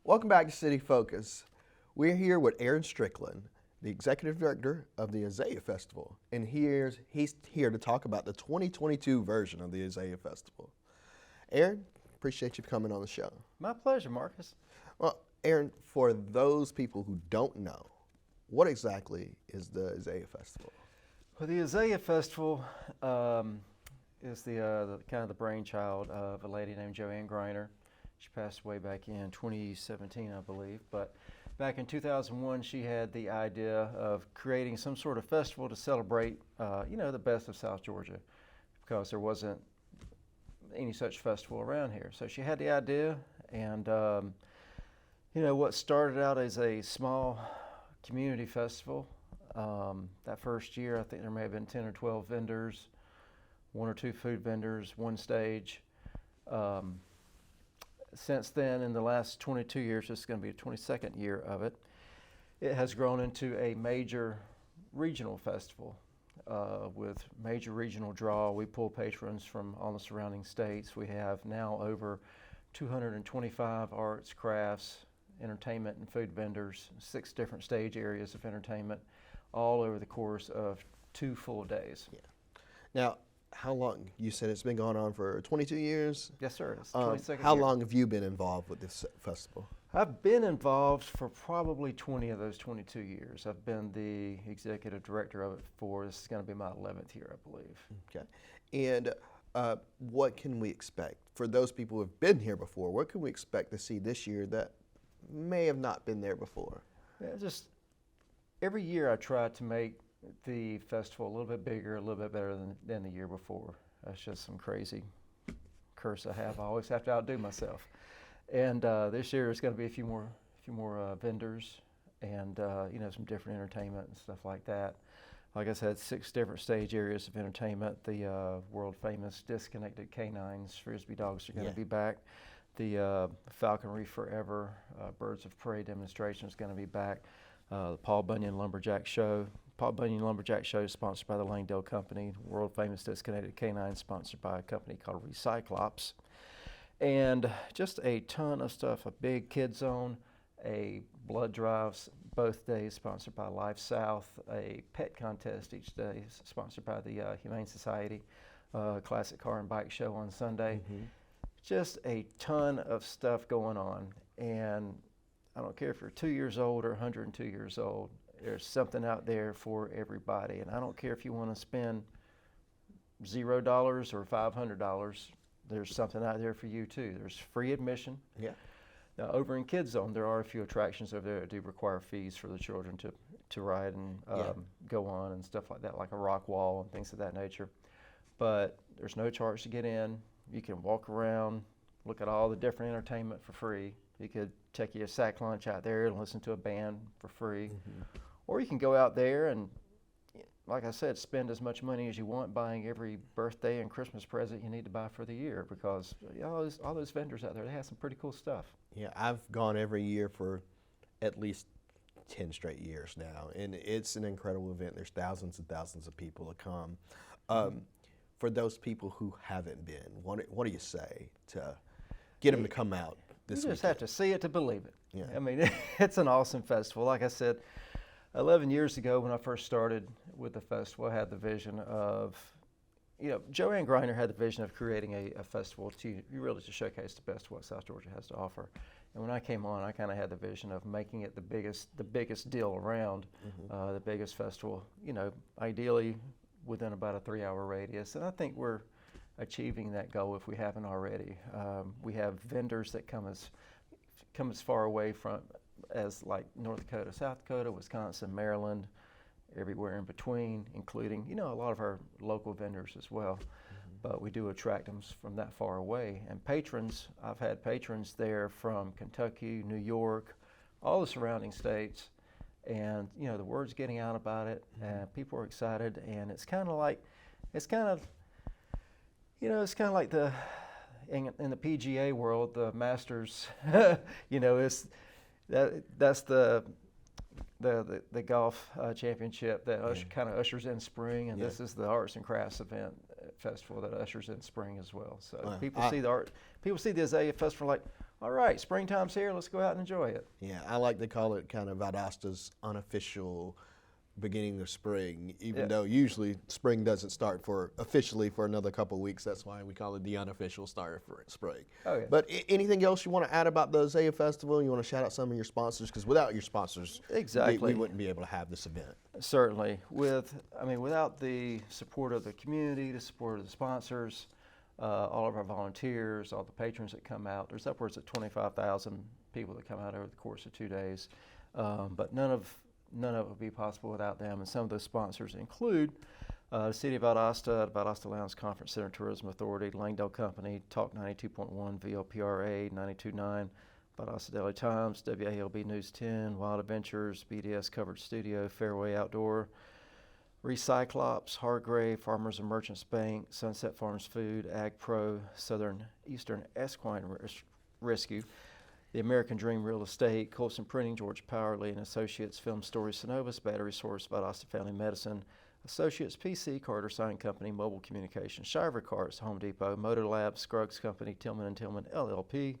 Welcome back to City Focus. We're here with Aaron Strickland, the Executive Director of the Azalea Festival, and he's here to talk about the 2022 version of the Azalea Festival. Aaron, appreciate you coming on the show. My pleasure, Marcus. Well, Aaron, for those people who don't know, what exactly is the Azalea Festival? Well, the Azalea Festival is the kind of the brainchild of a lady named Joanne Greiner. She passed away back in 2017, I believe. But back in 2001, she had the idea of creating some sort of festival to celebrate, the best of South Georgia, because there wasn't any such festival around here. So she had the idea, and what started out as a small community festival. That first year, I think there may have been 10 or 12 vendors, 1 or 2 food vendors, 1 stage. Since then, in the last 22 years, this is going to be the 22nd year of it, it has grown into a major regional festival with major regional draw. We pull patrons from all the surrounding states. We have now over 225 arts, crafts, entertainment, and food vendors, 6 different stage areas of entertainment, all over the course of 2 full days. Yeah. Now, how long? You said it's been going on for 22 years? Yes, sir. It's 22nd How year. long have you been involved with this festival? I've been involved for probably 20 of those 22 years. I've been the executive director of it for, this is going to be my 11th year, I believe. Okay. And what can we expect? For those people who have been here before, what can we expect to see this year that may have not been there before? Yeah, just every year I try to make the festival a little bit bigger, a little bit better than the year before. That's just some crazy curse I have. I always have to outdo myself. And this year it's going to be a few more vendors and some different entertainment and stuff like that. Like I said, 6 different stage areas of entertainment. The world famous disconnected canines, Frisbee dogs are going to be back. The Falconry Forever Birds of Prey demonstration is going to be back. The Paul Bunyan Lumberjack Show. Paul Bunyan Lumberjack Show is sponsored by the Langdale Company. World famous disconnected canine sponsored by a company called Recyclops. And just a ton of stuff. A big kid zone, a blood drive both days sponsored by Life South, a pet contest each day sponsored by the Humane Society, classic car and bike show on Sunday. Mm-hmm. Just a ton of stuff going on. And I don't care if you're 2 years old or 102 years old, there's something out there for everybody. And I don't care if you want to spend $0 or $500, there's something out there for you too. There's free admission. Yeah. Now over in Kids Zone, there are a few attractions over there that do require fees for the children to ride and go on and stuff like that, like a rock wall and things of that nature. But there's no charge to get in. You can walk around, look at all the different entertainment for free. You could take you a sack lunch out there and listen to a band for free. Mm-hmm. Or you can go out there and, like I said, spend as much money as you want buying every birthday and Christmas present you need to buy for the year, because all those vendors out there, they have some pretty cool stuff. Yeah, I've gone every year for at least 10 straight years now, and it's an incredible event. There's thousands and thousands of people that come. For those people who haven't been, what do you say to get them to come out this You just weekend? have to see it to believe it. Yeah. I mean, it's an awesome festival. Like I said, 11 years ago when I first started with the festival, I had the vision of, Joanne Greiner had the vision of creating a festival to showcase the best of what South Georgia has to offer. And when I came on, I kind of had the vision of making it the biggest deal around, mm-hmm. The biggest festival, ideally within about a 3-hour radius. And I think we're achieving that goal if we haven't already. We have vendors that come as far away from as like North Dakota, South Dakota, Wisconsin, Maryland, everywhere in between, including, a lot of our local vendors as well. Mm-hmm. But we do attract them from that far away. And patrons, I've had patrons there from Kentucky, New York, all the surrounding states. And, the word's getting out about it, and people are excited. And it's kind of like the, in the PGA world, the Masters, that's the golf championship that kind of ushers in spring, and this is the arts and crafts event festival that ushers in spring as well. So people see the Azalea Festival like, all right, springtime's here. Let's go out and enjoy it. Yeah, I like to call it kind of Valdosta's unofficial beginning of spring, even Yeah. though usually spring doesn't start officially for another couple of weeks. That's why we call it the unofficial start for spring. Oh, yeah. But anything else you want to add about the Azalea Festival? You want to shout out some of your sponsors? Because without your sponsors, Exactly. we wouldn't be able to have this event. Certainly. Without the support of the community, the support of the sponsors, all of our volunteers, all the patrons that come out, there's upwards of 25,000 people that come out over the course of 2 days. But none of it would be possible without them. And some of those sponsors include the City of Valdosta, Valdosta Lounge Conference Center Tourism Authority, Langdale Company, Talk 92.1, VLPRA 92.9, Valdosta Daily Times, WALB News 10, Wild Adventures, BDS Covered Studio, Fairway Outdoor, Recyclops, Hargrave, Farmers and Merchants Bank, Sunset Farms Food, Ag Pro, Eastern Equine Rescue, The American Dream Real Estate, Colson Printing, George Power, Lee and Associates, Film Story, Synovus, Battery Source, Valdosta Family Medicine, Associates PC, Carter Sign Company, Mobile Communications, Shiver Cars, Home Depot, Motor Lab, Scruggs Company, Tillman and Tillman LLP,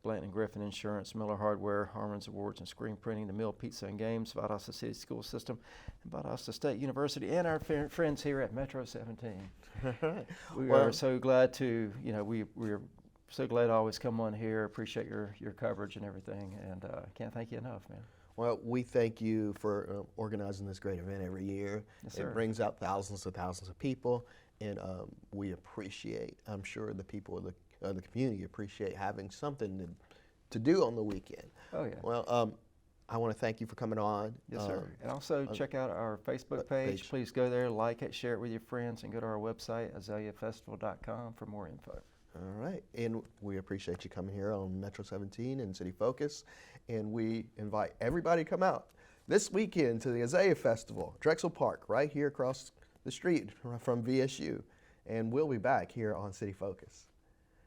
Blanton and Griffin Insurance, Miller Hardware, Harmon's Awards and Screen Printing, The Mill Pizza and Games, Valdosta City School System, and Valdosta State University, and our friends here at Metro 17. We are so glad to, we're so glad to always come on here. Appreciate your coverage and everything, and can't thank you enough, man. Well, we thank you for organizing this great event every year. Yes, sir. It brings out thousands of people, and we appreciate, I'm sure the people of the community appreciate having something to do on the weekend. Oh, yeah. Well, I want to thank you for coming on. Yes, sir. And also check out our Facebook page. Please go there, like it, share it with your friends, and go to our website, azaleafestival.com, for more info. All right, and we appreciate you coming here on Metro 17 and City Focus, and we invite everybody to come out this weekend to the Azalea Festival, Drexel Park, right here across the street from VSU, and we'll be back here on City Focus.